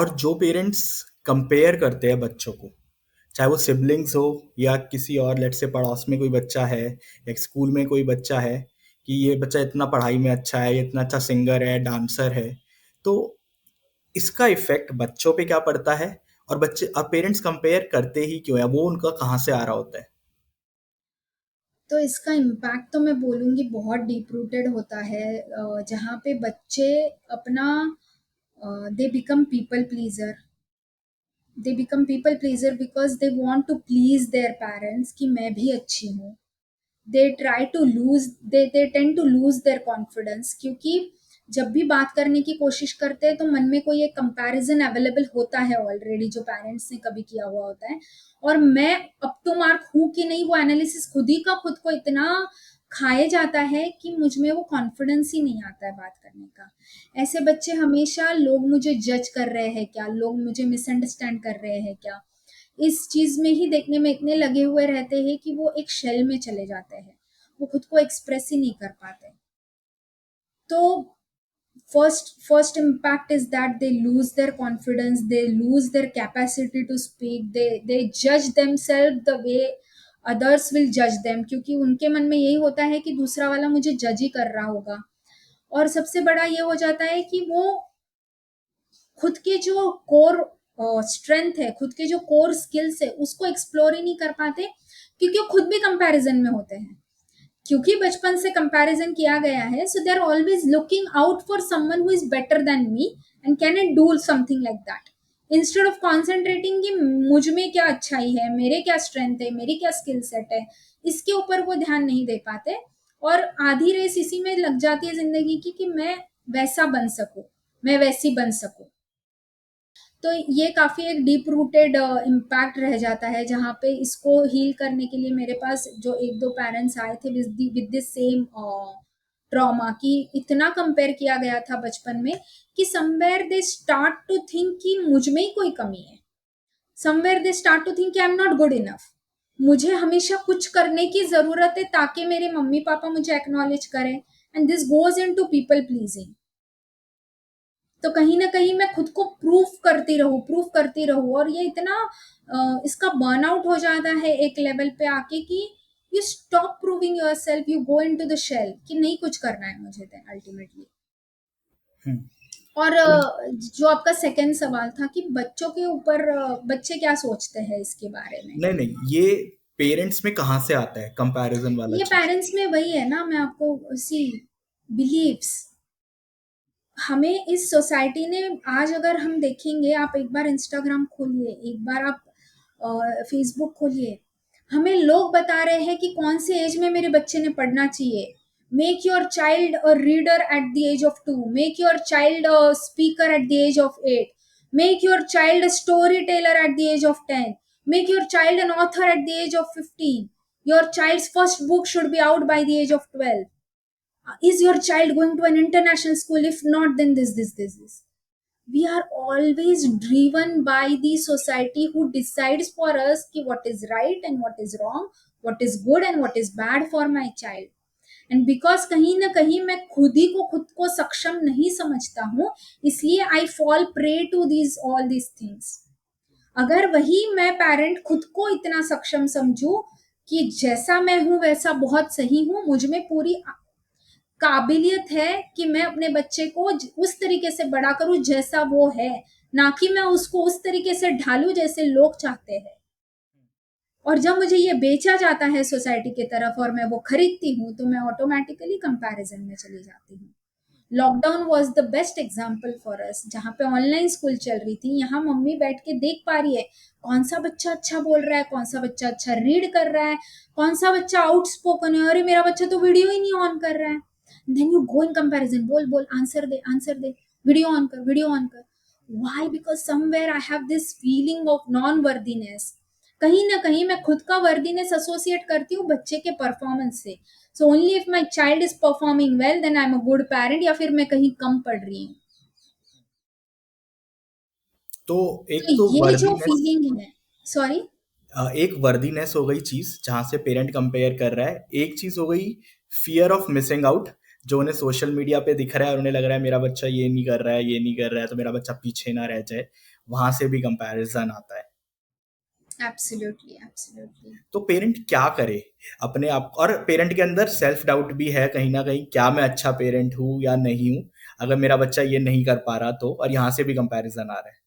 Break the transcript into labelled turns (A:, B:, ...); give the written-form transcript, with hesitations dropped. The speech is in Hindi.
A: और जो पेरेंट्स कंपेयर करते हैं बच्चों को, चाहे वो सिबलिंग्स हो या किसी और, लेट से पड़ोस में कोई बच्चा है या स्कूल में कोई बच्चा है कि ये बच्चा इतना पढ़ाई में अच्छा है, ये इतना अच्छा सिंगर है, डांसर है, तो इसका इफेक्ट बच्चों पे क्या पड़ता है? और बच्चे, अब पेरेंट्स कंपेयर करते ही क्यों है? वो उनका कहाँ से आ रहा होता है?
B: तो इसका इम्पैक्ट तो मैं बोलूँगी बहुत डीप रूटेड होता है, जहाँ पे बच्चे अपना they become people pleaser. They become people pleaser because they want to please their parents कि मैं भी अच्छी हूँ। They try to lose they tend to lose their confidence, क्योंकि जब भी बात करने की कोशिश करते हैं तो मन में कोई एक कंपैरिजन अवेलेबल होता है ऑलरेडी, जो पेरेंट्स ने कभी किया हुआ होता है। और मैं अप टू मार्क हूँ कि नहीं, वो एनालिसिस खुद ही का खुद को इतना खाए जाता है कि मुझ में वो कॉन्फिडेंस ही नहीं आता है बात करने का। ऐसे बच्चे हमेशा लोग मुझे जज कर रहे हैं क्या, लोग मुझे मिसअंडरस्टैंड कर रहे हैं क्या, इस चीज में ही देखने में इतने लगे हुए रहते हैं कि वो एक शेल में चले जाते हैं, वो खुद को एक्सप्रेस ही नहीं कर पाते। तो first impact is that they lose their confidence, they lose their capacity to speak, they judge themselves the way others will judge them, क्योंकि उनके मन में यही होता है कि दूसरा वाला मुझे जज ही कर रहा होगा। और सबसे बड़ा ये हो जाता है कि वो खुद के जो कोर स्ट्रेंथ है, खुद के जो कोर स्किल्स है, उसको एक्सप्लोर ही नहीं कर पाते, क्योंकि वो खुद भी कंपैरिजन में होते हैं। क्योंकि बचपन से कंपैरिजन किया गया है, so they are always looking out for someone who is better than me and can I do something like that, instead of concentrating कि मुझ में क्या अच्छाई है, मेरे क्या स्ट्रेंथ है, मेरी क्या स्किल सेट है, इसके ऊपर वो ध्यान नहीं दे पाते। और आधी रेस इसी में लग जाती है जिंदगी की कि मैं वैसा बन सकूं, मैं वैसी बन सकूं। तो ये काफ़ी एक डीप रूटेड इम्पैक्ट रह जाता है, जहाँ पे इसको हील करने के लिए मेरे पास जो एक दो पेरेंट्स आए थे विद दिस सेम ट्रॉमा, कि इतना कंपेयर किया गया था बचपन में कि somewhere they start to think कि मुझ में ही कोई कमी है, somewhere they start to think कि I am not good enough, मुझे हमेशा कुछ करने की जरूरत है ताकि मेरे मम्मी पापा मुझे एक्नॉलेज करें, and this goes into people pleasing. तो कहीं ना कहीं मैं खुद को प्रूफ करती रहूं, और ये इतना इसका बर्नआउट हो जाता है एक लेवल पे आके कि you stop proving yourself, you go into the shell कि नहीं कुछ करना है मुझे देन अल्टीमेटली।
A: हम्म।
B: और
A: तो
B: जो आपका सेकंड सवाल था कि बच्चों के ऊपर बच्चे क्या सोचते हैं इसके बारे में,
A: नहीं नहीं, ये पेरेंट्स में कहाँ से आता है कंपैरिजन वाला
B: ये
A: चीज?
B: पेरेंट्स में वही है ना, मैं आपको सी बिलीव्स, हमें इस सोसाइटी ने आज अगर हम देखेंगे, आप एक बार इंस्टाग्राम खोलिए, एक बार आप फेसबुक खोलिए, हमें लोग बता रहे हैं कि कौन से एज में मेरे बच्चे ने पढ़ना चाहिए। Make your child a reader at the age of 2, make your child a speaker at the age of 8, make your child a storyteller at the age of 10, make your child an author at the age of 15, your child's first book should be out by the age of 12, is your child going to an international school, if not then this. We are always driven by the society who decides for us ki what is right and what is wrong, what is good and what is bad for my child. And because कहीं ना कहीं मैं खुद को सक्षम नहीं समझता हूँ, इसलिए I fall prey to these all these things. अगर वही मैं पेरेंट खुद को इतना सक्षम समझू कि जैसा मैं हूं वैसा बहुत सही हूं, मुझ में पूरी काबिलियत है कि मैं अपने बच्चे को उस तरीके से बड़ा करूं जैसा वो है, ना कि मैं उसको उस तरीके से ढालूं जैसे लोग चाहते हैं। और जब मुझे ये बेचा जाता है सोसाइटी की तरफ और मैं वो खरीदती हूँ, तो मैं ऑटोमेटिकली कंपैरिजन में चली जाती हूँ। Lockdown was the best example for us, जहाँ पे ऑनलाइन स्कूल चल रही थी, यहाँ मम्मी बैठ के देख पा रही है कौन सा बच्चा अच्छा बोल रहा है, कौन सा बच्चा अच्छा रीड कर रहा है, कौन सा बच्चा आउटस्पोकन है, अरे मेरा बच्चा तो वीडियो ही नहीं ऑन कर रहा है। Then you go in comparison, बोल बोल आंसर दे, वीडियो ऑन कर। Why? Because somewhere I have this feeling of non worthiness, कहीं ना कहीं मैं खुद का वर्दीनेस एसोसिएट करती हूँ बच्चे के परफॉर्मेंस से। So only if my child is performing well then I am a good parent, या फिर मैं कहीं कम पढ़ रही हूँ।
A: तो
B: तो
A: एक तो
B: ये जो
A: वर्दीनेस,
B: फीलिंग है, सॉरी।
A: एक वर्दीनेस हो गई चीज जहां से पेरेंट कंपेयर कर रहा है। एक चीज हो गई फियर ऑफ मिसिंग आउट, जो उन्हें सोशल मीडिया पे दिख रहा है और उन्हें लग रहा है मेरा बच्चा ये नहीं कर रहा है, ये नहीं कर रहा है, तो मेरा बच्चा पीछे ना रह जाए। वहाँ से भी कंपैरिज़न आता है।
B: Absolutely, absolutely.
A: तो पेरेंट क्या करे अपने आप, और पेरेंट के अंदर सेल्फ डाउट भी है कहीं ना कहीं, क्या मैं अच्छा पेरेंट हूँ या नहीं हूँ, अगर मेरा बच्चा ये नहीं कर पा रहा तो, और यहाँ से भी कंपैरिजन आ रहा है।